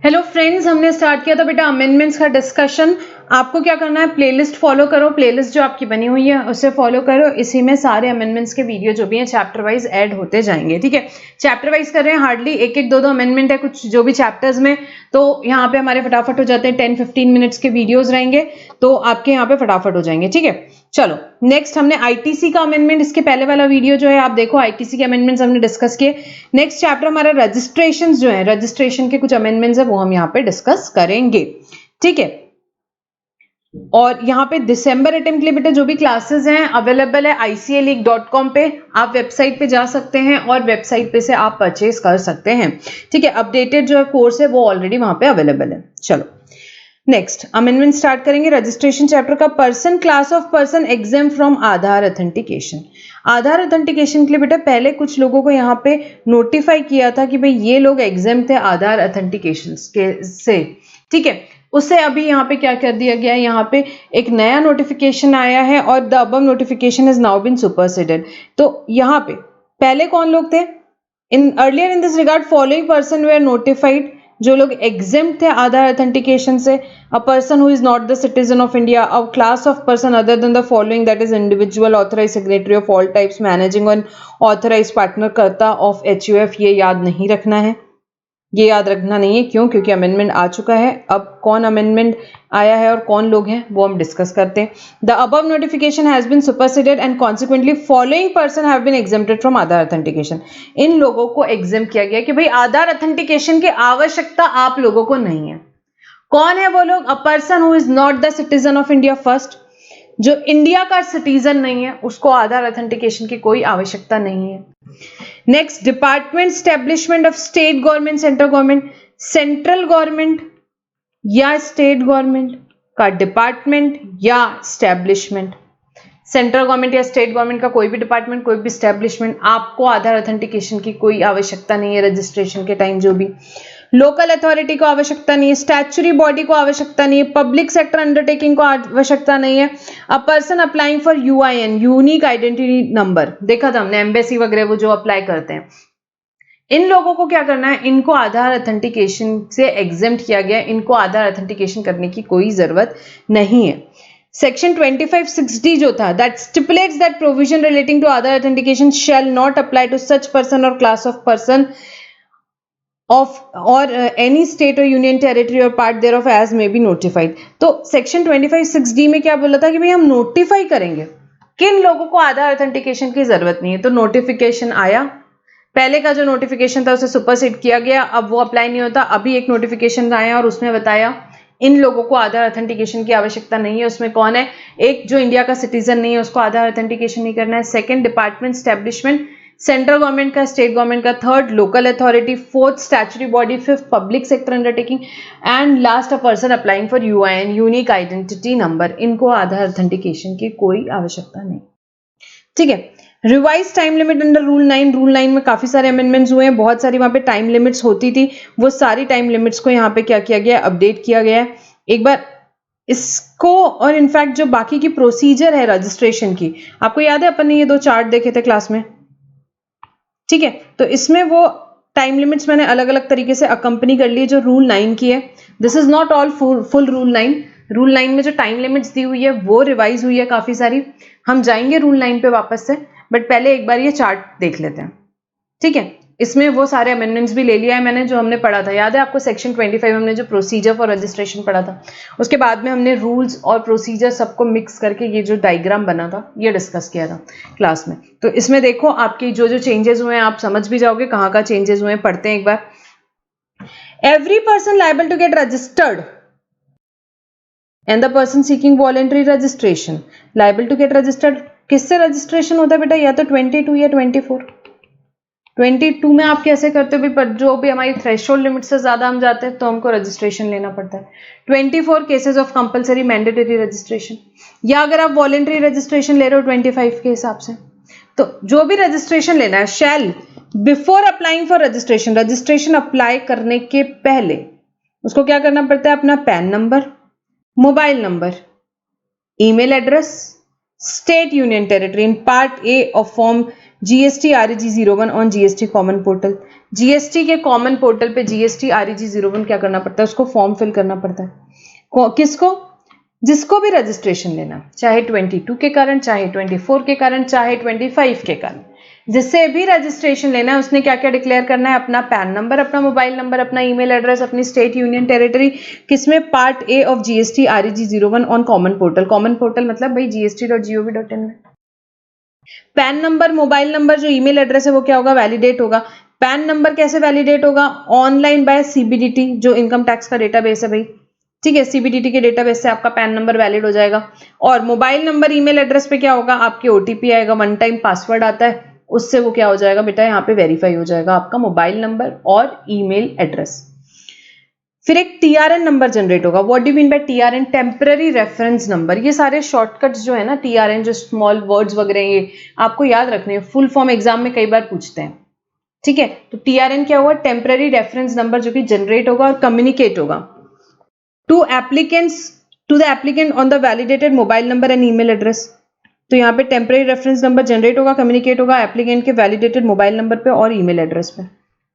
Hello friends, हमने start किया था बेटा अमेंडमेंट्स का डिस्कशन। आपको क्या करना है, प्लेलिस्ट फॉलो करो, प्लेलिस्ट जो आपकी बनी हुई है उसे फॉलो करो। इसी में सारे अमेंडमेंट्स के वीडियो जो भी हैं चैप्टर वाइज ऐड होते जाएंगे। ठीक है, चैप्टर वाइज कर रहे हैं, हार्डली एक एक दो दो अमेंडमेंट है कुछ जो भी चैप्टर्स में, तो यहाँ पे हमारे फटाफट हो जाते हैं। 10-15 मिनट्स के वीडियोज रहेंगे तो आपके यहाँ पे फटाफट हो जाएंगे। ठीक है, चलो नेक्स्ट हमने आईटीसी का अमेंडमेंट, इसके पहले वाला वीडियो जो है आप देखो, आईटीसी के अमेंडमेंट्स हमने डिस्कस किए। नेक्स्ट चैप्टर हमारा रजिस्ट्रेशन जो है, रजिस्ट्रेशन के कुछ अमेंडमेंट्स है वो हम यहाँ पे डिस्कस करेंगे। ठीक है, और यहाँ पे दिसंबर अटेम्प्ट के लिए बेटा जो भी क्लासेस हैं अवेलेबल है ICAleague.com पे, आप वेबसाइट पे जा सकते हैं और वेबसाइट पे से आप परचेज कर सकते हैं। ठीक है, अपडेटेड जो कोर्स है वो ऑलरेडी वहां पे अवेलेबल है। चलो नेक्स्ट अमेंडमेंट स्टार्ट करेंगे। रजिस्ट्रेशन चैप्टर का person, class of person exempt from Aadhaar authentication. Aadhaar authentication के लिए बेटा पहले कुछ लोगों को यहाँ पे नोटिफाई किया था कि भाई ये लोग एग्जेम्प्ट थे आधार ऑथेंटिकेशन से। ठीक है, उससे अभी यहाँ पे क्या कर दिया गया है, यहाँ पे एक नया नोटिफिकेशन आया है और the above notification has now been superseded. तो यहाँ पे पहले कौन लोग थे, in earlier in this regard following person were notified, जो लोग एग्जेम्प्ट थे आधार ऑथेंटिकेशन से, a person who is not the citizen of India, a class of person other than the following, that is individual authorise signatory of all types, managing and authorise partner karta of HUF। ये याद नहीं रखना है, ये याद रखना नहीं है, क्यों? क्योंकि अमेंडमेंट आ चुका है। अब कौन अमेंडमेंट आया है और कौन लोग हैं वो हम डिस्कस करते हैं। The above notification has been superseded and consequently following person have been exempted from Aadhaar authentication. इन लोगों को एग्जेम्प्ट किया गया कि भाई आधार ऑथेंटिकेशन की आवश्यकता आप लोगों को नहीं है। कौन है वो लोग? अ person who is not the citizen of India first, जो इंडिया का सिटीजन नहीं है उसको आधार ऑथेंटिकेशन की कोई आवश्यकता नहीं है। Next, department establishment of state government, central government, central government या स्टेट गवर्नमेंट का डिपार्टमेंट या स्टैब्लिशमेंट, सेंट्रल गवर्नमेंट या स्टेट गवर्नमेंट का कोई भी डिपार्टमेंट, कोई भी स्टैब्लिशमेंट, आपको आधार ऑथेंटिकेशन की कोई आवश्यकता नहीं है रजिस्ट्रेशन के टाइम। जो भी लोकल अथॉरिटी को आवश्यकता नहीं है, स्टैच्यूटरी बॉडी को आवश्यकता नहीं है, पब्लिक सेक्टर अंडरटेकिंग को आवश्यकता नहीं है, a person applying for UIN, unique identity number, देखा था हमने एम्बेसी वगैरह वो जो अप्लाई करते हैं, इन लोगों को क्या करना है, इनको आधार ऑथेंटिकेशन से एग्जेम्प्ट किया गया, इनको आधार ऑथेंटिकेशन करने की कोई जरूरत नहीं है। सेक्शन 25(6)D जो था, that stipulates that provision relating to Aadhaar authentication shall not apply to such person और क्लास ऑफ पर्सन ऑफ और एनी स्टेट और यूनियन टेरिटरी और part thereof as may be notified. तो सेक्शन 25(6)D में क्या बोला था कि भाई हम नोटिफाई करेंगे, किन लोगों को आधार ऑथेंटिकेशन की जरूरत नहीं है। तो नोटिफिकेशन आया, पहले का जो नोटिफिकेशन था उसे सुपरसीड किया गया, अब वो अप्लाई नहीं होता। अभी एक नोटिफिकेशन आया और उसमें बताया इन लोगों को आधार ऑथेंटिकेशन की आवश्यकता नहीं है। उसमें कौन है? एक जो इंडिया का सिटीजन नहीं है उसको आधार ऑथेंटिकेशन नहीं करना है। Second, department establishment, central government का, स्टेट गवर्नमेंट का। Third, local authority. Fourth, statutory body. Fifth, public sector undertaking. And last, a person applying for UIN, unique identity number. इनको आधार ऑथेंटिकेशन की कोई आवश्यकता नहीं। ठीक है, revise time limit under rule 9। Rule 9 में काफी सारे अमेंडमेंट्स हुए हैं, बहुत सारी वहां पे टाइम लिमिट्स होती थी, वो सारी टाइम लिमिट्स को यहाँ पे क्या किया गया, अपडेट किया गया है एक बार इसको। और इनफैक्ट जो बाकी की प्रोसीजर है रजिस्ट्रेशन की, आपको याद है अपन ने ये दो चार्ट देखे थे क्लास में। ठीक है, तो इसमें वो टाइम लिमिट्स मैंने अलग अलग तरीके से अकंपनी कर ली जो रूल 9 की है। This is not all full rule 9। Rule 9 में जो टाइम लिमिट्स दी हुई है वो रिवाइज हुई है काफी सारी, हम जाएंगे रूल 9 पे वापस से, बट पहले एक बार ये चार्ट देख लेते हैं। ठीक है, इसमें वो सारे अमेंडमेंट्स भी ले लिया है मैंने जो हमने पढ़ा था। याद है आपको सेक्शन 25 हमने जो प्रोसीजर फॉर रजिस्ट्रेशन पढ़ा था, उसके बाद में हमने रूल्स और प्रोसीजर सबको मिक्स करके ये जो डायग्राम बना था ये डिस्कस किया था क्लास में। तो इसमें देखो आपके जो जो चेंजेस हुए हैं आप समझ भी जाओगे कहाँ का चेंजेस हुए हैं। पढ़ते हैं एक बार। Every person liable to get registered and the person seeking voluntary registration liable to get registered. किससे रजिस्ट्रेशन होता है बेटा? या तो 22 या 24। 22 में आप कैसे करते हो भी, पर जो भी हमारी थ्रेशोल्ड लिमिट से ज्यादा हम जाते हैं तो हमको रजिस्ट्रेशन लेना पड़ता है। 24 cases of compulsory mandatory registration, या अगर आप वॉलेंट्री रजिस्ट्रेशन ले रहे हो 25 के हिसाब से। तो जो भी रजिस्ट्रेशन लेना है, shall before applying for registration, registration apply करने के पहले उसको क्या करना पड़ता है? अपना PAN number, mobile number, email address, state union territory in part A of form GST REG 01 on GST common portal, GST के कॉमन पोर्टल पे जीएसटी REG 01 क्या करना पड़ता है, उसको फॉर्म फिल करना पड़ता है। किसको, जिसको भी रजिस्ट्रेशन लेना, चाहे 22 के कारण, चाहे 24 के कारण, चाहे 25 के कारण, जिससे भी रजिस्ट्रेशन लेना है उसने क्या क्या डिक्लेयर करना है, अपना पैन नंबर, अपना मोबाइल नंबर, अपना ईमेल एड्रेस, अपनी स्टेट यूनियन टेरिटरी, किसमें, part A of GST REG 01 on common portal. Common portal मतलब भाई gst.gov.in में। पैन नंबर, मोबाइल नंबर, जो ईमेल एड्रेस है वो क्या होगा, वैलिडेट होगा। पैन नंबर कैसे वैलिडेट होगा, ऑनलाइन बाय CBDT, जो इनकम टैक्स का डेटाबेस है भाई, ठीक है, CBDT के डेटाबेस से आपका पैन नंबर वैलिड हो जाएगा। और मोबाइल नंबर, ईमेल एड्रेस पे क्या होगा, आपके OTP आएगा, वन टाइम पासवर्ड आता है, उससे वो क्या हो जाएगा बेटा, यहाँ पे वेरीफाई हो जाएगा आपका मोबाइल नंबर और ईमेल एड्रेस। फिर एक TRN नंबर जनरेट होगा। What do mean by TRN, temporary reference number. ये सारे शॉर्टकट्स जो है ना, TRN जो स्मॉल वर्ड्स वगैरह, ये आपको याद रखने हैं, फुल फॉर्म एग्जाम में कई बार पूछते हैं, ठीक है। तो TRN क्या हुआ, टेम्पररी रेफरेंस नंबर, जो कि जनरेट होगा और कम्युनिकेट होगा to the applicant on the validated mobile number and email address. तो यहाँ पे टेम्पररी रेफरेंस नंबर जनरेट होगा, कम्युनिकेट होगा एप्लीकेंट के वैलिडेटेड मोबाइल नंबर पे और ईमेल एड्रेस पे,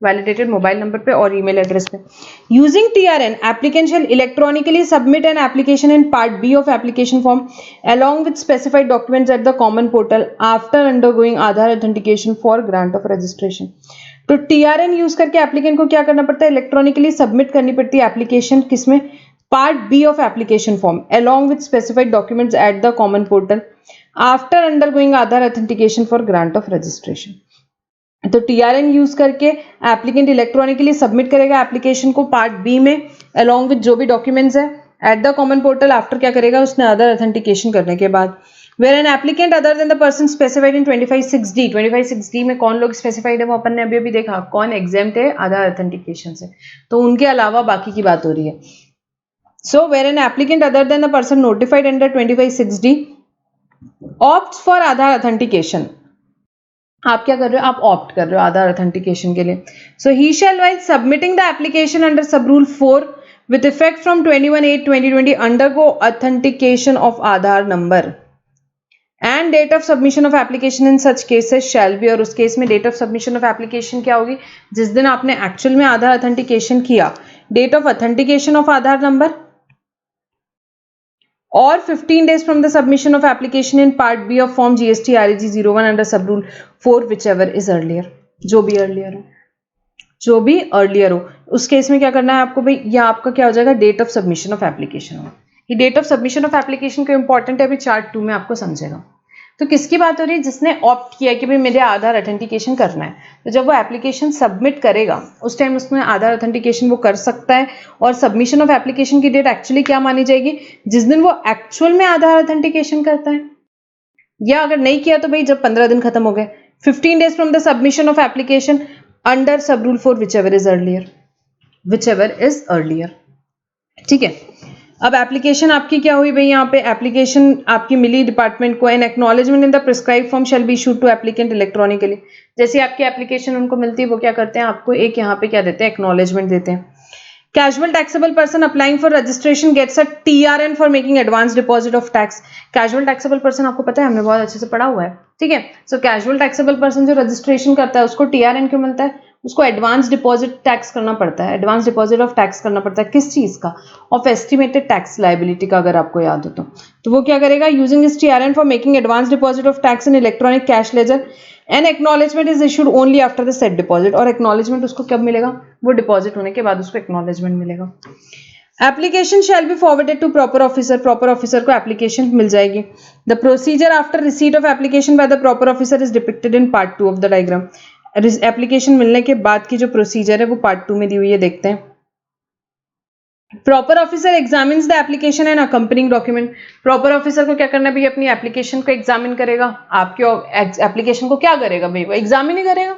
वैलिडेटेड मोबाइल नंबर पे और ईमेल एड्रेस पे। Using TRN, applicant shall electronically submit an application in part B of application form along with specified documents at the common portal after undergoing Aadhaar authentication for grant of registration। तो TRN use करके applicant को क्या करना पड़ता है, electronically submit करनी पड़ती है एप्लीकेशन, किसमें, part B of application form along with specified documents at the common portal after undergoing Aadhaar authentication for grant of registration। तो TRN यूज करके एप्लीकेंट इलेक्ट्रॉनिकली सबमिट करेगा एप्लीकेशन को पार्ट बी में along with जो भी documents है at the common portal, after क्या करेगा, उसने आधार ऑथेंटिकेशन करने के बाद। Where an applicant other than the person specified in 25(6)D, 25(6)D में कौन लोग स्पेसिफाइड है वो अपन ने अभी अभी देखा, कौन एग्जेम्प्ट है आधार ऑथेंटिकेशन से, तो उनके अलावा बाकी की बात हो रही है। So where an applicant other than the person notified under 25(6)D opts for Aadhaar authentication, आप क्या कर रहे हो, आप ऑप्ट कर रहे हो आधार ऑथेंटिकेशन के लिए। So he shall while submitting the application under sub rule 4 with effect from 21/8/2020 undergo authentication of Aadhaar number and date of submission of application in such cases shall be, और उस केस में date of submission of application क्या होगी, जिस दिन आपने actual में Aadhaar authentication किया, date of authentication of Aadhaar number, और 15 days from the submission of application in part B of form GST REG 01 under sub rule 4 whichever is earlier, जो भी अर्लियर हो, जो भी अर्लियर हो, उस केस में क्या करना है आपको भाई, ये आपका क्या हो जाएगा, date of submission of application होगा। ये date of submission of application क्यों इंपॉर्टेंट है, अभी चार्ट 2 में आपको समझेगा। तो किसकी बात हो रही है, जिसने ऑप्ट किया कि भाई मेरे आधार ऑथेंटिकेशन करना है, तो जब वो एप्लीकेशन सबमिट करेगा उस टाइम उसमें आधार ऑथेंटिकेशन वो कर सकता है। और सबमिशन ऑफ एप्लीकेशन की डेट एक्चुअली क्या मानी जाएगी, जिस दिन वो एक्चुअल में आधार ऑथेंटिकेशन करता है, या अगर नहीं किया तो भाई जब 15 दिन खत्म हो गए, 15 days from the submission of application under sub rule 4 whichever is earlier, whichever is earlier, ठीक है। अब एप्लीकेशन आपकी क्या हुई भाई, यहाँ पे एप्लीकेशन आपकी मिली डिपार्टमेंट को, an acknowledgement in the prescribe form shall be issued to applicant electronically. जैसे आपकी एप्लीकेशन उनको मिलती है वो क्या करते हैं, आपको एक यहाँ पे क्या देते हैं, एक्नॉलेजमेंट देते हैं। Casual taxable person applying for registration gets a TRN for making advance deposit of tax। Casual taxable person आपको पता है, हमने बहुत अच्छे से पढ़ा हुआ है, ठीक है। सो कैजुअल टैक्सेबल पर्सन जो रजिस्ट्रेशन करता है उसको TRN क्यों मिलता है, उसको एडवांस डिपॉजिट टैक्स करना पड़ता है, एडवांस डिपॉजिट ऑफ टैक्स करना पड़ता है, किस चीज का, ऑफ एस्टिमेटेड टैक्स लाइबिलिटी का, अगर आपको याद हो तो वो क्या करेगा, यूजिंग इस TRN for making advance deposit of tax in electronic cash ledger N acknowledgement is issued only after the set deposit. और एक्नॉलेजमेंट उसको कब मिलेगा, वो डिपॉजिट होने के बाद उसको एक्नॉलेजमेंट मिलेगा। Application shall be forwarded to proper officer, proper officer को एप्लीकेशन मिल जाएगी। The procedure after receipt of application by the proper officer is depicted in part 2 of the diagram. Application मिलने के बाद की जो प्रोसीजर है वो पार्ट 2 में दी हुई है, देखते हैं। Proper officer examines the application and accompanying document. Proper officer को क्या करना है भाई, अपनी एप्लीकेशन को एग्जामिन करेगा। आपके एप्लीकेशन को क्या करेगा भाई, वो एग्जामिन ही करेगा,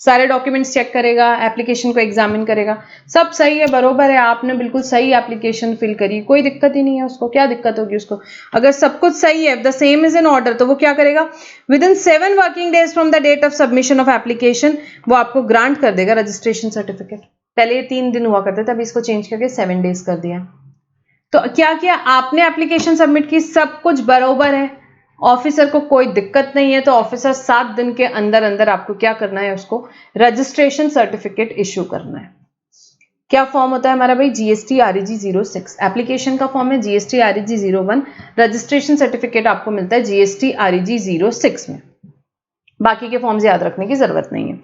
सारे डॉक्यूमेंट्स चेक करेगा, एप्लीकेशन को एग्जामिन करेगा, सब सही है, बरोबर है, आपने बिल्कुल सही एप्लीकेशन फिल करी, कोई दिक्कत ही नहीं है उसको, क्या दिक्कत होगी उसको, अगर सब कुछ सही है, the same is in order, तो वो क्या करेगा, within 7 working days from the date of submission of application वो आपको ग्रांट कर देगा रजिस्ट्रेशन सर्टिफिकेट। पहले ये 3 दिन हुआ करते थे, अभी इसको चेंज करके 7 days कर दिया। तो क्या किया आपने, एप्लीकेशन सबमिट की, सब कुछ बरोबर है, ऑफिसर को कोई दिक्कत नहीं है तो ऑफिसर 7 दिन के अंदर अंदर आपको क्या करना है, उसको रजिस्ट्रेशन सर्टिफिकेट इश्यू करना है। क्या फॉर्म होता है हमारा भाई, जीएसटी आरईजी 06, एप्लीकेशन का फॉर्म है जीएसटी आरईजी 01, रजिस्ट्रेशन सर्टिफिकेट आपको मिलता है जीएसटी आरईजी 06 में। बाकी के फॉर्म्स याद रखने की जरूरत नहीं है,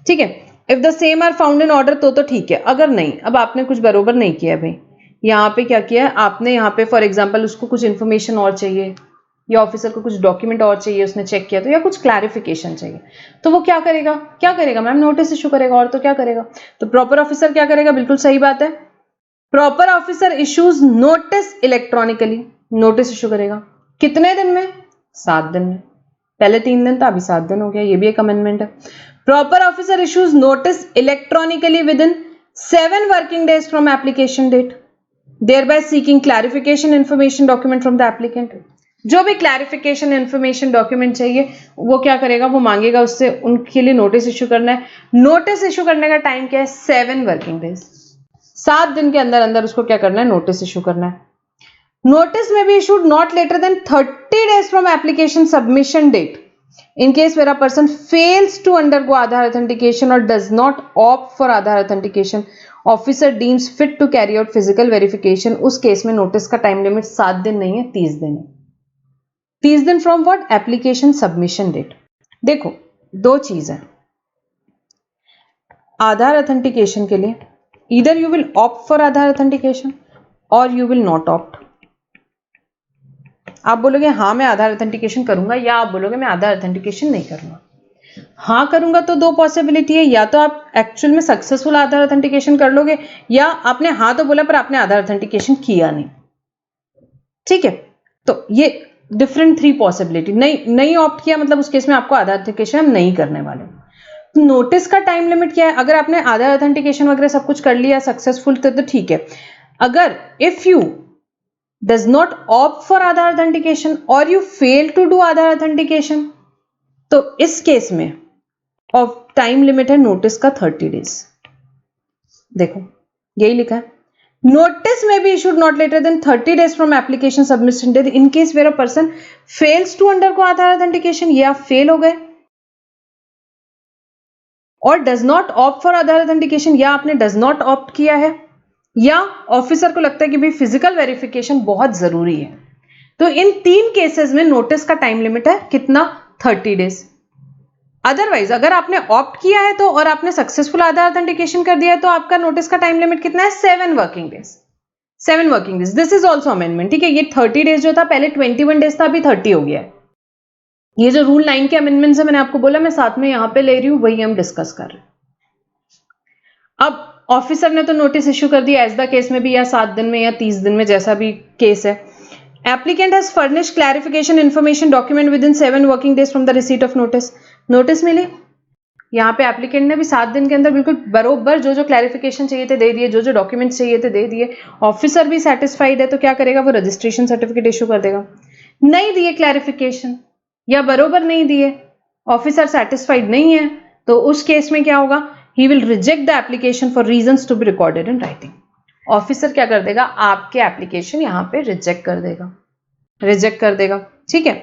ठीक है। If the same are found in order तो ठीक है, अगर नहीं, अब आपने कुछ बरोबर नहीं किया है भाई, यहाँ पे क्या किया है आपने, यहाँ पे फॉर एग्जाम्पल उसको कुछ इन्फॉर्मेशन और चाहिए या ऑफिसर को कुछ डॉक्यूमेंट और चाहिए, उसने चेक किया तो, या कुछ क्लैरिफिकेशन चाहिए, तो वो क्या करेगा मैम, नोटिस इशू करेगा, और तो क्या करेगा। तो प्रॉपर ऑफिसर क्या करेगा, बिल्कुल सही बात है, proper officer issues notice electronically, notice issue करेगा। कितने दिन में, 7 दिन में, पहले 3 दिन था, अभी 7 दिन हो गया, ये भी एक अमेंडमेंट है। Proper officer issues notice electronically within 7 working days from application date, thereby seeking clarification information document from the applicant। जो भी क्लैरिफिकेशन इन्फॉर्मेशन डॉक्यूमेंट चाहिए वो क्या करेगा, वो मांगेगा उससे, उनके लिए नोटिस इशू करना है। नोटिस इशू करने का टाइम क्या है, 7 वर्किंग डेज, 7 दिन के अंदर अंदर उसको क्या करना है, नोटिस इशू करना है। नोटिस में भी issued not later than 30 days from application submission date in case where a person fails to undergo Aadhaar authentication or does not opt for Aadhaar authentication, officer deems fit to carry out physical verification। उस case में notice का time limit 7 दिन नहीं है, 30 दिन है। 30 दिन from what, application submission date. देखो दो चीज है, आधार ऑथेंटिकेशन के लिए either you will opt for Aadhaar authentication और यू विल नॉट ऑप्ट। आप बोलोगे हाँ मैं आधार ऑथेंटिकेशन करूंगा, या आप बोलोगे मैं आधार ऑथेंटिकेशन नहीं करूंगा। हाँ करूंगा तो दो पॉसिबिलिटी है, या तो आप एक्चुअल में सक्सेसफुल आधार ऑथेंटिकेशन कर लोगे, या आपने हाँ तो बोला पर आपने आधार ऑथेंटिकेशन किया नहीं, ठीक है। तो ये डिफरेंट 3 पॉसिबिलिटी, नहीं ऑप्ट किया मतलब उस केस में आपको आधार ऑथेंटिकेशन हम नहीं करने वाले। नोटिस का टाइम लिमिट क्या है, अगर आपने आधार ऑथेंटिकेशन वगैरह सब कुछ कर लिया सक्सेसफुल तो ठीक है। अगर if you does not opt for Aadhaar authentication or you fail to do Aadhaar authentication, तो इस केस में और टाइम लिमिट है नोटिस का 30 डेज। देखो यही लिखा है, नोटिस में भी issued not later than 30 days from application submission date in case where a person fails to undergo Aadhaar authentication, ये आप फेल हो गए, और does not opt for Aadhaar authentication, या आपने डज नॉट ऑप्ट किया है, या ऑफिसर को लगता है कि भाई फिजिकल वेरिफिकेशन बहुत जरूरी है, तो इन 3 केसेस में नोटिस का टाइम लिमिट है कितना, 30 डेज। अदरवाइज अगर आपने ऑप्ट किया है तो और आपने सक्सेसफुल आधार ऑथेंटिकेशन कर दिया है तो आपका नोटिस का टाइम लिमिट कितना है, 7 working days. 7 working days, this is also amendment, ठीक है। ये 30 डेज जो था पहले 21 डेज था, अभी 30 हो गया है। ये जो रूल 9 के अमेंडमेंट है मैंने आपको बोला मैं साथ में यहां पे ले रही हूं, वही हम डिस्कस कर रहे हैं। अब ऑफिसर ने तो नोटिस इश्यू कर दिया एज द केस में भी, या 7 दिन में या 30 दिन में, जैसा भी केस है। Applicant has furnished clarification information document within 7 working days from the receipt of notice. Notice मिली, यहाँ पे एप्लीकेंट ने भी 7 दिन के अंदर बिल्कुल बरोबर जो जो क्लैरिफिकेशन चाहिए थे दे दिए, जो जो डॉक्यूमेंट्स चाहिए थे दे दिए। ऑफिसर भी सेटिस्फाइड है तो क्या करेगा, वो रजिस्ट्रेशन सर्टिफिकेट इशू कर देगा। नहीं दिए क्लैरिफिकेशन या बरोबर नहीं दिए, ऑफिसर सेटिस्फाइड नहीं है, तो उस केस में क्या होगा, he will reject the application for reasons to be recorded in writing। Officer क्या कर देगा, आपके एप्लीकेशन यहां पे रिजेक्ट कर देगा, ठीक है।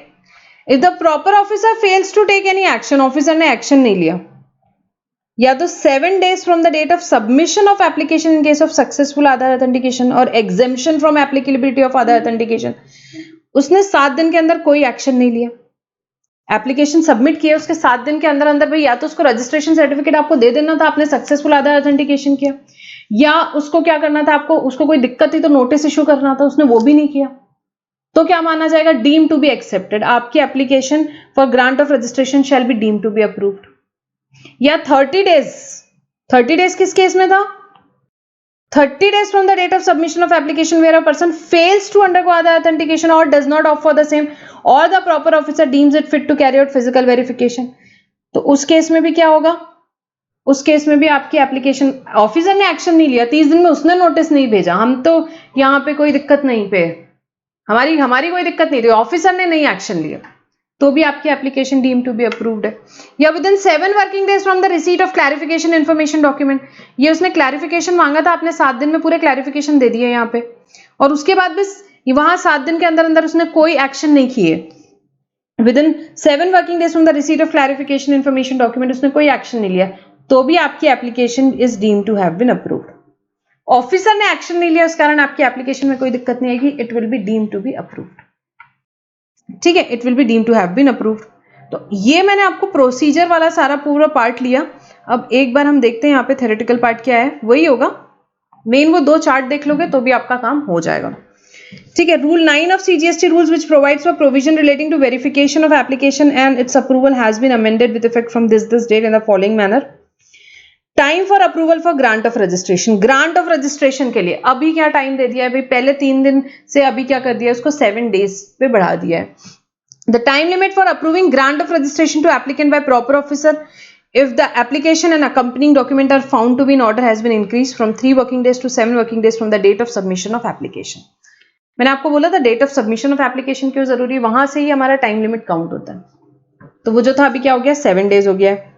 If the proper officer fails to take any action, officer ने एक्शन नहीं लिया, या तो 7 days from the date of submission of application in case of successful Aadhaar authentication और exemption from applicability of Aadhaar authentication, उसने 7 दिन के अंदर कोई एक्शन नहीं लिया, एप्लीकेशन सबमिट किया, उसके 7 दिन के अंदर अंदर भाई या तो उसको रजिस्ट्रेशन सर्टिफिकेट आपको दे देना था, आपने सक्सेसफुल आधार ऑथेंटिकेशन किया, या उसको क्या करना था, आपको उसको कोई दिक्कत थी तो नोटिस इशू करना था, उसने वो भी नहीं किया, तो क्या माना जाएगा, डीम टू बी एक्सेप्टेड, आपकी application for grant of registration shall be deem to be approved. या 30 डेज किस केस में था, 30 days from the date of submission of application where a person fails to undergo Aadhaar authentication or does not opt for the same or the proper officer deems it fit to carry out physical verification। तो उस case में भी क्या होगा, उस case में भी आपकी एप्लीकेशन, ऑफिसर ने एक्शन नहीं लिया, 30 दिन में उसने नोटिस नहीं भेजा, हम तो यहाँ पे कोई दिक्कत नहीं पे, हमारी कोई दिक्कत नहीं थी, ऑफिसर ने नहीं एक्शन लिया, तो भी आपकी application deem to be approved है। या within 7 working days from the receipt of clarification information document, ये उसने क्लैरिफिकेशन मांगा था, आपने 7 दिन में पूरे क्लैरिफिकेशन दे दिए यहाँ पे, और उसके बाद भी वहां 7 दिन के अंदर अंदर उसने कोई एक्शन नहीं किए, within 7 working days from the receipt of clarification information document, उसने कोई एक्शन नहीं लिया, तो भी आपकी application is deemed to have been approved. Officer ने एक्शन नहीं लिया, उस कारण आपकी एप्लीकेशन में कोई दिक्कत नहीं आएगी, it will be deemed to be approved. ठीक है, it will be deemed to have been approved. तो ये मैंने आपको प्रोसीजर वाला सारा पूरा पार्ट लिया। अब एक बार हम देखते हैं यहाँ पे थ्योरेटिकल पार्ट क्या है, वही होगा मेन, वो 2 चार्ट देख लोगे तो भी आपका काम हो जाएगा। ठीक है, रूल 9 ऑफ CGST rules which provides for provision relating to verification of application and its approval has been amended with effect from this date in the following manner. Time for approval for grant of registration, grant of registration के लिए अभी क्या time दे दिया है भाई, पहले 3 दिन से अभी क्या कर दिया है, उसको 7 डेज पे बढ़ा दिया है। The time limit for approving grant of registration to applicant by proper officer if the application and accompanying document are found to be in order has been increased from 3 working days to 7 working days from the date of submission of application। मैंने आपको बोला था date of submission of application क्यों जरूरी है, वहां से ही हमारा टाइम लिमिट काउंट होता है, तो वो जो था अभी क्या हो गया, 7 डेज हो गया है।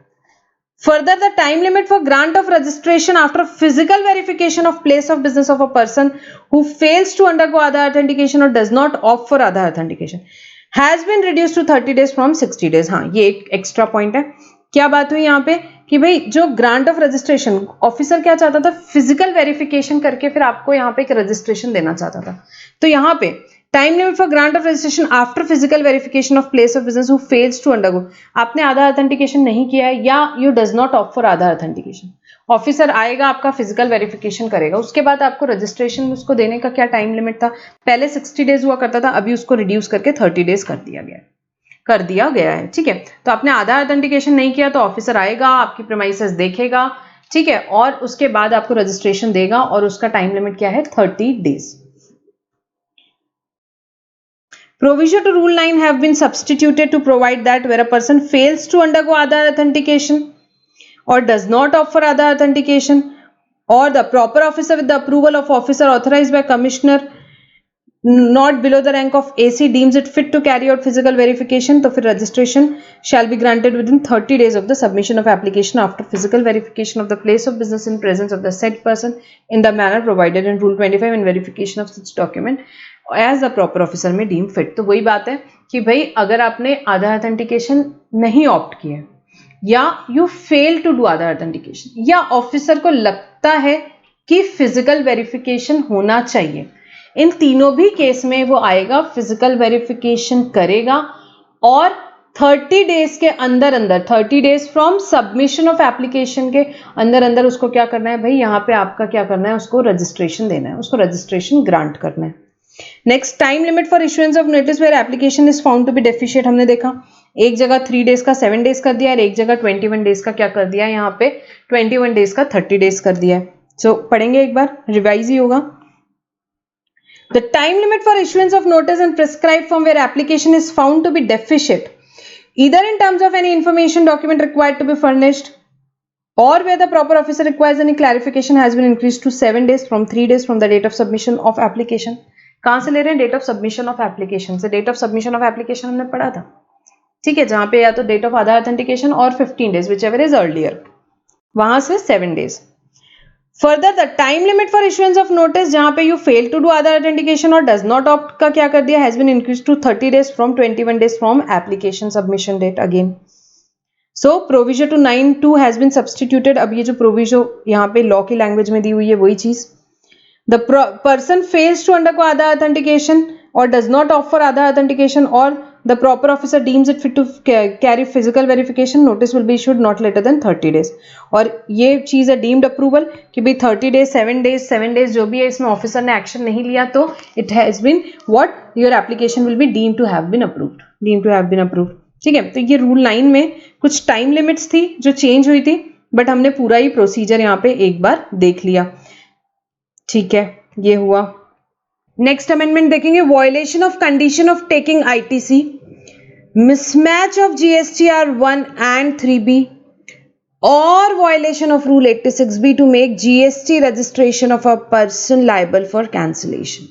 Further, the time limit for grant of registration after physical verification of place of business of a person who fails to undergo Aadhaar authentication or does not opt for Aadhaar authentication has been reduced to 30 days from 60 days। हाँ, ये एक extra point है। क्या बात हुई यहाँ पे कि भाई जो ग्रांट ऑफ रजिस्ट्रेशन, ऑफिसर क्या चाहता था, फिजिकल वेरिफिकेशन करके फिर आपको यहाँ पे एक रजिस्ट्रेशन देना चाहता था। तो यहाँ पे time limit for grant of registration after physical verification of place of business who fails to undergo, आपने आधार ऑथेंटिकेशन नहीं किया है या you does not opt for Aadhaar authentication, officer आएगा आपका फिजिकल वेरिफिकेशन करेगा, उसके बाद आपको रजिस्ट्रेशन उसको देने का क्या टाइम लिमिट था, पहले 60 डेज हुआ करता था, अभी उसको रिड्यूस करके 30 डेज कर दिया गया है। ठीक है, तो आपने आधार ऑथेंटिकेशन नहीं किया तो ऑफिसर आएगा, आपकी प्रीमाइसेस देखेगा, ठीक है, और उसके बाद आपको रजिस्ट्रेशन देगा और उसका टाइम लिमिट क्या है, 30 days. Provision to Rule 9 have been substituted to provide that where a person fails to undergo Aadhaar authentication or does not opt for Aadhaar authentication, or the proper officer with the approval of officer authorized by commissioner not below the rank of AC deems it fit to carry out physical verification, तो फिर registration shall be granted within 30 days of the submission of application after physical verification of the place of business in presence of the said person in the manner provided in Rule 25 and verification of such document as the proper officer may deem fit। तो वही बात है कि भाई अगर आपने Aadhaar authentication नहीं opt किया या you fail to do Aadhaar authentication या ऑफिसर को लगता है कि फिजिकल वेरिफिकेशन होना चाहिए, इन तीनों भी केस में वो आएगा, फिजिकल वेरिफिकेशन करेगा और 30 डेज के अंदर 30 days from submission of application के अंदर उसको क्या करना है भाई, यहाँ पे आपका क्या करना है, उसको रजिस्ट्रेशन देना है, उसको रजिस्ट्रेशन ग्रांट करना है। Next, time limit for issuance of notice where application is found to be deficient, हमने देखा एक जगह 3 डेज का 7 डेज कर दिया और एक जगह 21 डेज का क्या कर दिया, यहाँ पे 21 डेज का 30 डेज कर दिया है। सो पढ़ेंगे एक बार, रिवाइज ही होगा। The time limit for issuance of notice and prescribed form where application is found to be deficient, either in terms of any information document required to be furnished or where the proper officer requires any clarification, has been increased to 7 days from 3 days from the date of submission of application। कहाँ से ले रहे हैं, date of submission of application से। Date of submission of application हमने पढ़ा था, ठीक है, जहां पे या तो डेट ऑफ आधार ऑथेंटिकेशन और 15 days whichever is earlier, वहां से 7 days. Further the time limit for issuance of notice जहां पे you fail to do Aadhaar authentication और डज नॉट ऑप्ट का क्या कर दिया, has been increase to 30 days from 21 days from application submission date again. So provision to 9(2) has been substituted. अब ये जो प्रोविजन यहाँ पे लॉ की लैंग्वेज में दी हुई है वही चीज, the person fails to undergo Aadhaar authentication or does not opt for Aadhaar authentication or the proper officer deems it fit to carry physical verification, notice will be issued not later than 30 days। और ये चीज है deemed approval कि भाई 30 days 7 days जो भी है, इसमें ऑफिसर ने एक्शन नहीं लिया तो it has been what, your application will be deemed to have been approved. ठीक है, तो ये रूल 9 में कुछ टाइम लिमिट्स थी जो चेंज हुई थी, बट हमने पूरा ही प्रोसीजर यहाँ पे एक बार देख लिया। ठीक है, ये हुआ। नेक्स्ट अमेंडमेंट देखेंगे, violation of condition of taking ITC, mismatch of GSTR 1 and 3B और violation of rule 86B to make GST registration of a person liable for cancellation.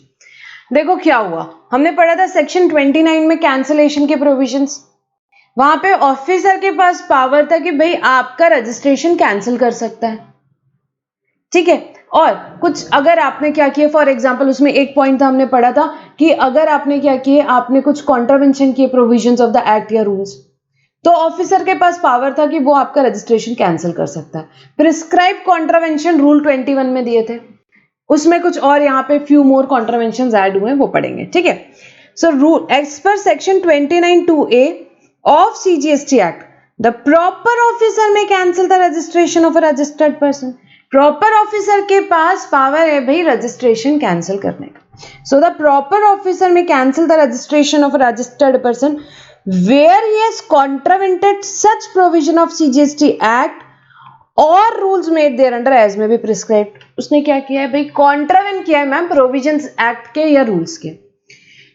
देखो क्या हुआ, हमने पढ़ा था सेक्शन 29 में कैंसिलेशन के प्रोविजंस, वहां पे ऑफिसर के पास पावर था कि भाई आपका रजिस्ट्रेशन कैंसिल कर सकता है। ठीक है, और कुछ अगर आपने क्या किया, फॉर एग्जांपल उसमें एक पॉइंट था हमने पढ़ा था कि अगर आपने क्या किया, आपने कुछ कॉन्ट्रावेंशन किए प्रोविजंस ऑफ द एक्ट या रूल्स, तो ऑफिसर के पास पावर था कि वो आपका रजिस्ट्रेशन कैंसिल कर सकता है। प्रिस्क्राइब कॉन्ट्रावेंशन रूल 21 में दिए थे, उसमें कुछ और यहाँ पे फ्यू मोर कॉन्ट्रावेंशंस ऐड हुए, वो पढ़ेंगे, ठीक है। So rule as per section 29(2)(a) of CGST act, the proper officer may cancel the registration of a registered person. Proper officer के पास पावर है भाई रजिस्ट्रेशन कैंसिल करने का। So the proper officer may cancel the registration of a registered person where he has contravened such provision of CGST Act और rules made thereunder as में भी prescribed. उसने क्या किया है भाई, कॉन्ट्रावेंट किया है मैम प्रोविजंस एक्ट के या रूल्स के।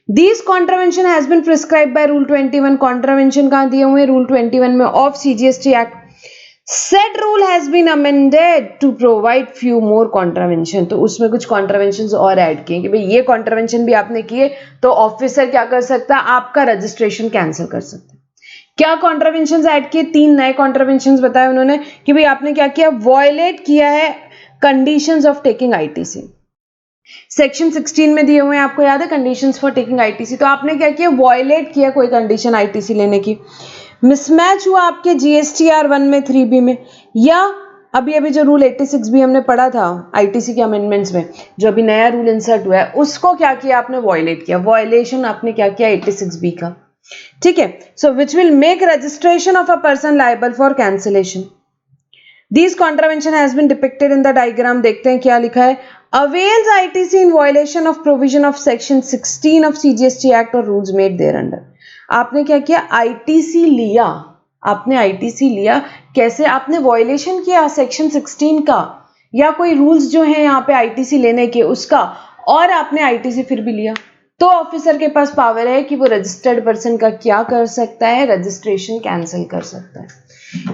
This contravention has been prescribed by rule 21। Contravention कहां दिए हुए, रूल 21 में of CGST act. Said rule has been amended to provide few more contravention, तो उसमें कुछ कॉन्ट्रावेंशन और ऐड किए कि भाई ये कॉन्ट्रावेंशन भी आपने किए तो ऑफिसर क्या कर सकता है, आपका रजिस्ट्रेशन कैंसिल कर सकता है। क्या कॉन्ट्रावेंशंस ऐड किए, 3 नए कॉन्ट्रावेंशंस बताए उन्होंने कि भाई आपने क्या किया, वॉयलेट किया है conditions of taking ITC। Section 16 में दिए हुए हैं, आपको याद है कंडीशंस फॉर टेकिंग ITC, तो आपने क्या किया, वॉयलेट किया कोई कंडीशन ITC लेने की। मिसमैच हुआ आपके GSTR 1 में 3B में, या अभी अभी जो रूल 86 भी हमने पढ़ा था ITC के अमेंडमेंट्स में, जो अभी नया रूल इंसर्ट हुआ है उसको क्या किया आपने, वॉयलेट किया। वॉयलेशन आपने क्या किया 86B का, ठीक है। So which will make registration of a person liable for cancellation. This contravention has been depicted in the diagram. देखते हैं क्या लिखा है, avails ITC in violation of provision of section 16 of CGST act और rules made thereunder. आपने क्या किया, ITC लिया, आपने ITC लिया, कैसे आपने वायलेशन किया सेक्शन 16 का या कोई रूल्स जो है यहाँ पे ITC लेने के उसका, और आपने ITC फिर भी लिया, तो ऑफिसर के पास पावर है कि वो रजिस्टर्ड पर्सन का क्या कर सकता है, रजिस्ट्रेशन कैंसिल कर सकता है।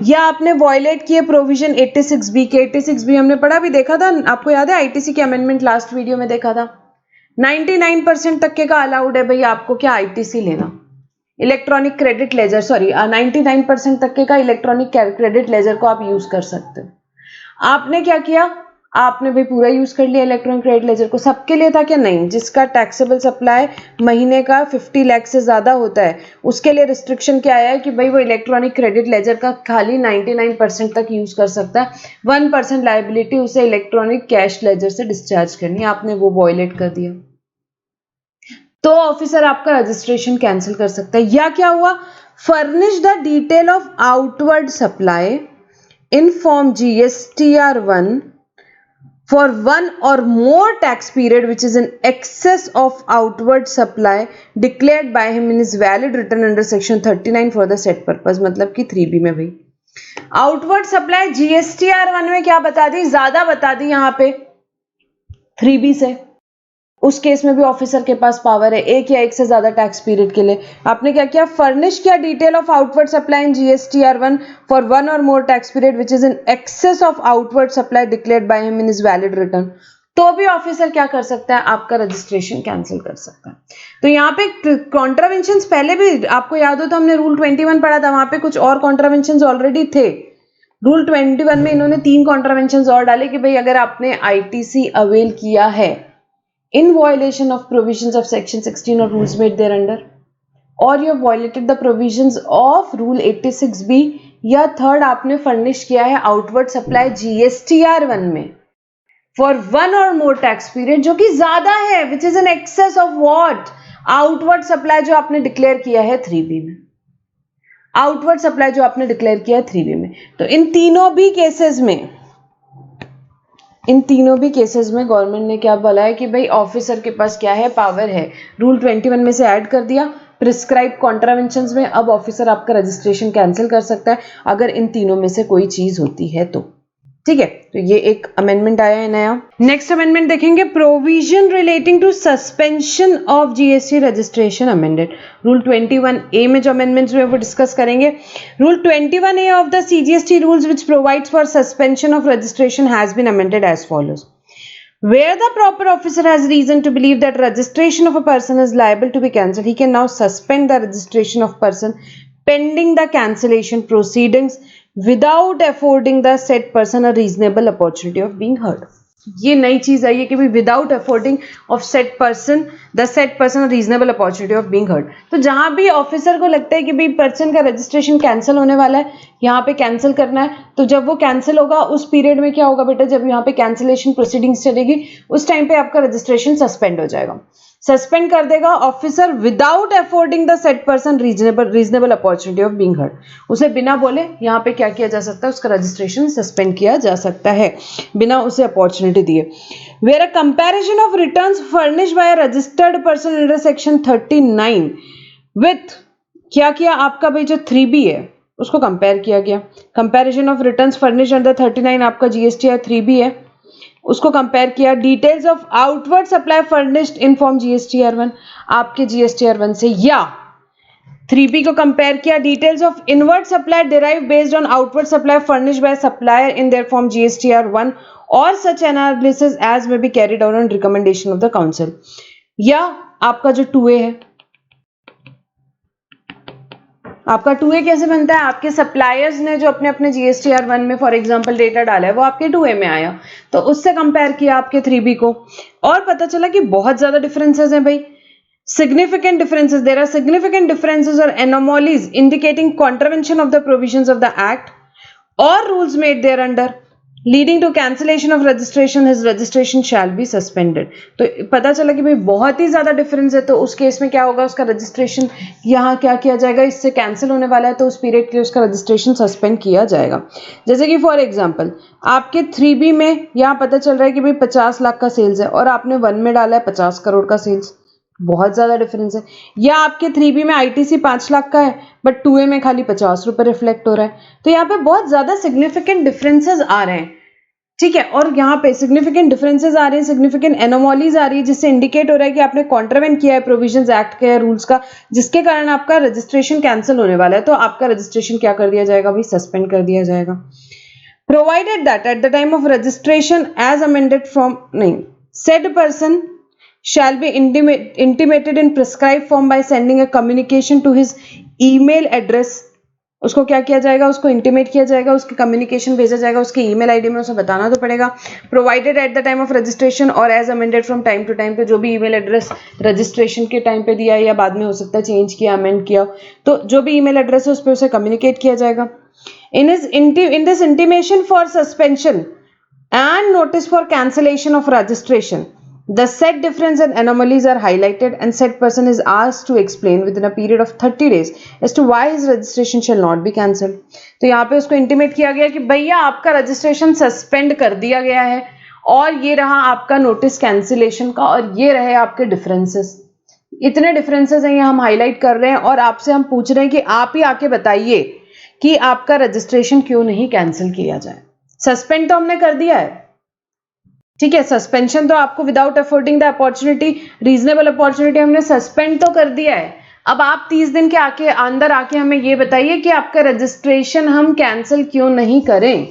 या आपने वॉयलेट किए प्रोविजन 86B के, 86B हमने पढ़ा भी देखा था, आपको याद है ITC के अमेंडमेंट लास्ट वीडियो में देखा था। 99% तक के का अलाउड है भाई आपको क्या ITC लेना, इलेक्ट्रॉनिक क्रेडिट लेजर, सॉरी 99% तक के का इलेक्ट्रॉनिक क्रेडिट लेजर को आप यूज कर सकते हो। आपने क्या किया, आपने भाई पूरा यूज कर लिया इलेक्ट्रॉनिक क्रेडिट लेजर को। सबके लिए था क्या, नहीं, जिसका टैक्सेबल सप्लाई महीने का 50 लाख से ज्यादा होता है उसके लिए रिस्ट्रिक्शन क्या है कि भाई वो इलेक्ट्रॉनिक क्रेडिट लेजर का खाली 99% तक यूज कर सकता है, 1% लायबिलिटी उसे इलेक्ट्रॉनिक कैश लेजर से डिस्चार्ज करनी है, आपने वो वॉयलेट कर दिया तो ऑफिसर आपका रजिस्ट्रेशन कैंसिल कर सकता है। या क्या हुआ, furnish the detail of outward supply in form GSTR 1 for one or more tax period which is in excess of outward supply declared by him in his valid return under section 39 for the said purpose। मतलब कि 3B में भाई outward supply GSTR 1 में क्या बता दी, ज्यादा बता दी यहाँ पे 3B से, उस केस में भी ऑफिसर के पास पावर है एक या एक से ज्यादा टैक्स पीरियड के लिए। आपने क्या किया, फर्निश किया detail of outward supply in GSTR 1 for one और more tax period which is in excess of outward supply declared by him in his valid return, तो भी ऑफिसर क्या कर सकता है, आपका रजिस्ट्रेशन कैंसिल कर सकता है। तो यहाँ पे कॉन्ट्रावेंशन पहले भी आपको याद हो तो हमने रूल 21 पढ़ा था, वहां पे कुछ और कॉन्ट्रावेंशन ऑलरेडी थे। रूल 21 में इन्होंने 3 कॉन्ट्रावेंशन और डाले कि भाई अगर आपने ITC अवेल किया है in violation of provisions of section 16 or rules made thereunder, or you have violated the provisions of rule 86B, या थर्ड आपने फर्निश किया है आउटवर्ड सप्लाई GSTR 1 में for one or more tax period जो कि ज्यादा है which is in excess of what, outward supply जो आपने डिक्लेयर किया है 3B में, आउटवर्ड सप्लाई जो आपने डिक्लेयर किया है 3B में। तो इन तीनों भी केसेस में गवर्नमेंट ने क्या बोला है कि भाई ऑफिसर के पास क्या है, पावर है, रूल 21 में से ऐड कर दिया प्रिस्क्राइब कॉन्ट्रावेंशंस में, अब ऑफिसर आपका रजिस्ट्रेशन कैंसिल कर सकता है अगर इन तीनों में से कोई चीज होती है तो, ठीक है। तो ये एक अमेंडमेंट आया है नया। नेक्स्ट अमेंडमेंट देखेंगे, provision relating to suspension of GST registration amended. Rule 21A में जो अमेंडमेंट्स हुए वो डिस्कस करेंगे। Rule 21A of the CGST rules which provides for suspension of registration has been amended as follows. Where the proper officer has reason to believe that registration of a person is liable to be cancelled, he can now suspend the registration of person pending the cancellation proceedings without affording the said person a reasonable opportunity of being heard. ये नई चीज आई है कि भाई without affording of set person the set person reasonable opportunity of being heard. तो जहां भी officer को लगता है कि भाई पर्सन का रजिस्ट्रेशन कैंसिल होने वाला है, यहाँ पे कैंसिल करना है, तो जब वो कैंसिल होगा उस पीरियड में क्या होगा बेटा, जब यहाँ पे कैंसिलेशन प्रोसीडिंग्स चलेगी उस टाइम पे आपका रजिस्ट्रेशन सस्पेंड हो जाएगा। सस्पेंड कर देगा officer without affording the set person reasonable opportunity of being heard. उसे बिना बोले यहाँ पे क्या किया जा सकता है, उसका रजिस्ट्रेशन सस्पेंड किया जा सकता है बिना उसे अपॉर्चुनिटी दिए। Where a comparison of returns furnished by a registered person under section 39 with क्या किया आपका भाई जो 3B है उसको कंपेयर किया गया। Comparison of returns furnished under 39 आपका जीएसटीआर 3B है, उसको कंपेयर किया। Details of outward supply furnished in form GSTR 1 आपके जीएसटीआर 1 से, या 3B को कंपेयर किया। Details of inward supply derive based on outward supply furnished by supplier in their form GSTR 1 और such analysis as may be carried out on recommendation of the council. या आपका जो 2A है, आपका 2A कैसे बनता है, आपके सप्लायर्स ने जो अपने अपने जीएसटीआर 1 में फॉर एग्जांपल डेटा डाला है वो आपके 2A में आया, तो उससे कंपेयर किया आपके 3B को और पता चला कि बहुत ज्यादा डिफरेंसेस हैं भाई। significant differences, there are significant differences or anomalies indicating contravention of the provisions of the act or rules made thereunder leading to cancellation of registration, his registration shall be suspended। तो पता चला कि भाई बहुत ही ज्यादा difference है, तो उस केस में क्या होगा, उसका रजिस्ट्रेशन यहाँ क्या किया जाएगा, इससे कैंसिल होने वाला है तो उस पीरियड के लिए उसका रजिस्ट्रेशन सस्पेंड किया जाएगा। जैसे कि फॉर एग्जांपल आपके 3B में यहाँ पता चल रहा है कि भाई 50 लाख का सेल्स है और आपने 1 में डाला है 50 करोड़ का सेल्स, बहुत ज्यादा डिफरेंस है। या आपके 3B में आईटीसी 5 लाख का है बट 2A में खाली 50 रुपए रिफ्लेक्ट हो रहा है, तो यहाँ पे बहुत ज्यादा सिग्निफिकेंट डिफरेंसेस आ रहे हैं, ठीक है। और यहाँ पे सिग्निफिकेंट डिफरेंसेस आ रहे हैं, सिग्निफिकेंट एनोमॉलीज आ रही है, जिससे इंडिकेट हो रहा है कि आपने कॉन्ट्रावेंट किया है प्रोविजंस एक्ट के रूल्स का, जिसके कारण आपका रजिस्ट्रेशन कैंसिल होने वाला है, तो आपका रजिस्ट्रेशन क्या कर दिया जाएगा भाई, सस्पेंड कर दिया जाएगा। Provided that at the time of registration as amended from नहीं said person shall be intimated in prescribed form by sending a communication to his email address। उसको क्या किया जाएगा, उसको इंटीमेट किया जाएगा, उसके कम्युनिकेशन भेजा जाएगा उसके ईमेल आईडी में, उसे बताना तो पड़ेगा। Provided at the time of registration और as amended from time to time, पे जो भी ईमेल एड्रेस रजिस्ट्रेशन के टाइम पे दिया या बाद में हो सकता है चेंज किया अमेंड किया, तो जो भी ईमेल एड्रेस है उस पर उसे कम्युनिकेट किया जाएगा। in this intimation for suspension and notice for cancellation of registration, the said difference and anomalies are highlighted and said person is asked to explain within a period of 30 days as to why his registration shall not be cancelled। तो यहाँ पे उसको intimate किया गया कि भैया आपका registration suspend कर दिया गया है और ये रहा आपका नोटिस कैंसिलेशन का और ये रहे आपके डिफरेंसेस। इतने डिफरेंसेस हैं ये हम हाईलाइट कर रहे हैं और आपसे हम पूछ रहे हैं कि आप ही आके बताइए कि आपका रजिस्ट्रेशन क्यों नहीं कैंसिल किया जाए। सस्पेंड तो हमने कर दिया है, ठीक है, सस्पेंशन तो आपको without affording the opportunity reasonable opportunity हमने सस्पेंड तो कर दिया है। अब आप 30 दिन के अंदर आके हमें ये बताइए कि आपका रजिस्ट्रेशन हम कैंसिल क्यों नहीं करें।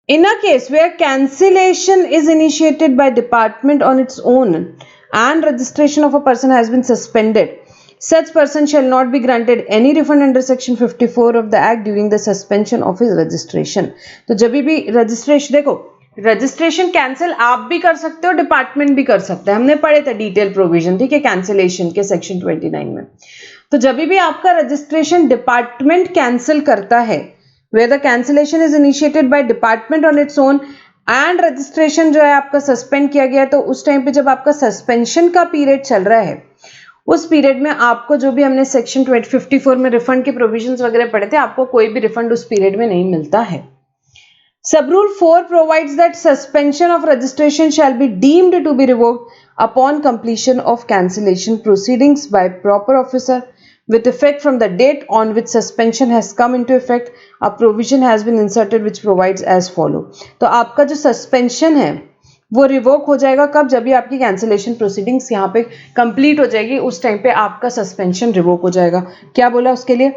In a case where cancellation is initiated by department on its own and registration of a person has been suspended, such person shall not be granted any refund under section 54 of the act during the suspension of his registration। तो जब भी registration, देखो registration cancel आप भी कर सकते हो, department भी कर सकता है, हमने पढ़े थे डिटेल प्रोविजन, ठीक है, कैंसिलेशन के सेक्शन 29 में। तो जब भी आपका रजिस्ट्रेशन डिपार्टमेंट कैंसिल करता है, where the cancellation is initiated by department on its own and registration जो है आपका सस्पेंड किया गया, तो उस टाइम पे जब आपका सस्पेंशन का पीरियड चल रहा है उस पीरियड में आपको जो भी हमने सेक्शन 54 में रिफंड के प्रोविजंस वगैरह पढ़े थे, आपको कोई भी रिफंड उस पीरियड में नहीं मिलता है। सब rule 4 provides that suspension of registration shall be deemed to be revoked upon completion of cancellation proceedings by proper officer with effect from the date on which suspension has come into effect। A provision has been inserted which provides as follow। तो आपका जो suspension है वो revoke हो जाएगा कब, जब भी आपकी कैंसिलेशन प्रोसीडिंग्स यहाँ पे कंप्लीट हो जाएगी, उस टाइम पे आपका सस्पेंशन रिवोक हो जाएगा। क्या बोला उसके लिए,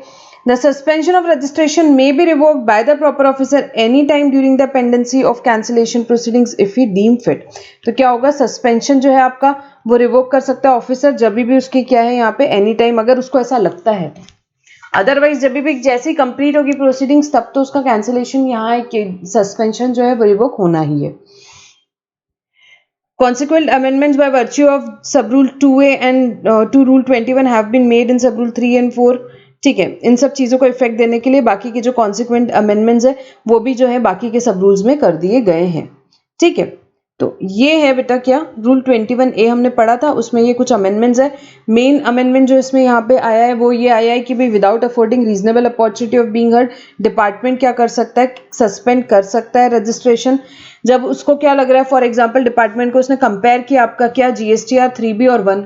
the suspension of registration may be revoked by the proper officer any time during the pendency of cancellation proceedings if he deem fit. तो क्या होगा, सस्पेंशन जो है आपका वो रिवोक कर सकता है ऑफिसर जब भी उसकी क्या है यहाँ पे एनी टाइम, अगर उसको ऐसा लगता है। अदरवाइज जब भी जैसे ही कंप्लीट होगी प्रोसीडिंग्स तब तो उसका कैंसिलेशन यहाँ सस्पेंशन जो है वो रिवोक होना ही है। Consequent amendments by virtue of Subrule 2A and to Rule 21 have been made in Subrule 3 and 4। ठीक है, इन सब चीज़ों को इफेक्ट देने के लिए बाकी के जो कॉन्सिक्वेंट अमेंडमेंट्स है वो भी जो है बाकी के सब रूल्स में कर दिए गए हैं। ठीक है, तो ये है बेटा क्या रूल 21A हमने पढ़ा था, उसमें ये कुछ अमेंडमेंट्स है। मेन अमेंडमेंट जो इसमें यहाँ पे आया है वो ये आया है कि भाई without affording reasonable opportunity of being heard department क्या कर सकता है, सस्पेंड कर सकता है रजिस्ट्रेशन। जब उसको क्या लग रहा है, फॉर एग्जाम्पल डिपार्टमेंट को उसने कंपेयर किया आपका क्या GSTR 3B और 1,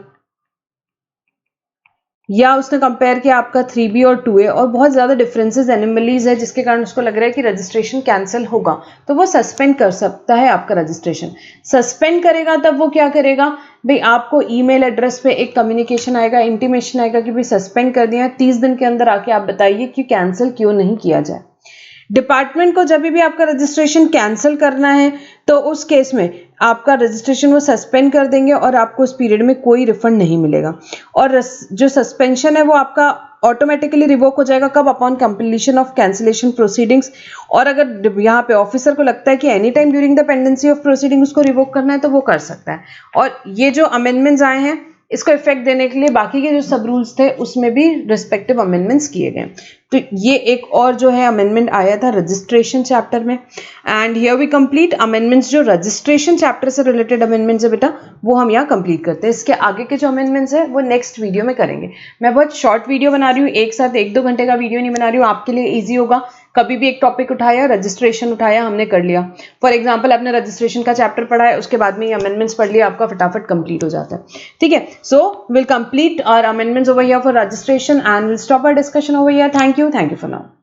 या उसने कंपेयर किया आपका 3B और 2A और बहुत ज़्यादा डिफरेंसेस एनिमलीज है जिसके कारण उसको लग रहा है कि रजिस्ट्रेशन कैंसिल होगा, तो वो सस्पेंड कर सकता है आपका रजिस्ट्रेशन। सस्पेंड करेगा तब वो क्या करेगा भाई, आपको ईमेल एड्रेस पे एक कम्युनिकेशन आएगा, इंटीमेशन आएगा कि भाई सस्पेंड कर दिया, 30 दिन के अंदर आके आप बताइए कि कैंसिल क्यों नहीं किया जाए। डिपार्टमेंट को जब भी आपका रजिस्ट्रेशन कैंसिल करना है तो उस केस में आपका रजिस्ट्रेशन वो सस्पेंड कर देंगे और आपको उस पीरियड में कोई रिफंड नहीं मिलेगा। और जो सस्पेंशन है वो आपका ऑटोमेटिकली रिवोक हो जाएगा कब, upon completion of cancellation proceedings. और अगर यहाँ पे ऑफिसर को लगता है कि any time during the pendency of proceeding उसको रिवोक करना है तो वो कर सकता है। और ये जो अमेंडमेंट्स आए हैं इसको इफेक्ट देने के लिए बाकी के जो सब रूल्स थे उसमें भी रिस्पेक्टिव अमेंडमेंट्स किए गए। तो ये एक और जो है अमेंडमेंट आया था रजिस्ट्रेशन चैप्टर में। And here we complete amendments जो रजिस्ट्रेशन चैप्टर से रिलेटेड अमेंडमेंट्स है बेटा वो हम यहाँ कंप्लीट करते हैं। इसके आगे के जो अमेंडमेंट्स है वो नेक्स्ट वीडियो में करेंगे। मैं बहुत शॉर्ट वीडियो बना रही हूँ, एक साथ 1-2 घंटे का वीडियो नहीं बना रही हूँ, आपके लिए ईजी होगा। कभी भी एक टॉपिक उठाया, रजिस्ट्रेशन उठाया, हमने कर लिया। फॉर एग्जाम्पल आपने रजिस्ट्रेशन का चैप्टर पढ़ा है, उसके बाद में ये अमेंडमेंट्स पढ़ लिया, आपका फटाफट कंप्लीट हो जाता है। ठीक है, so will complete our amendments over here for registration and will stop our discussion over here. Thank you for now.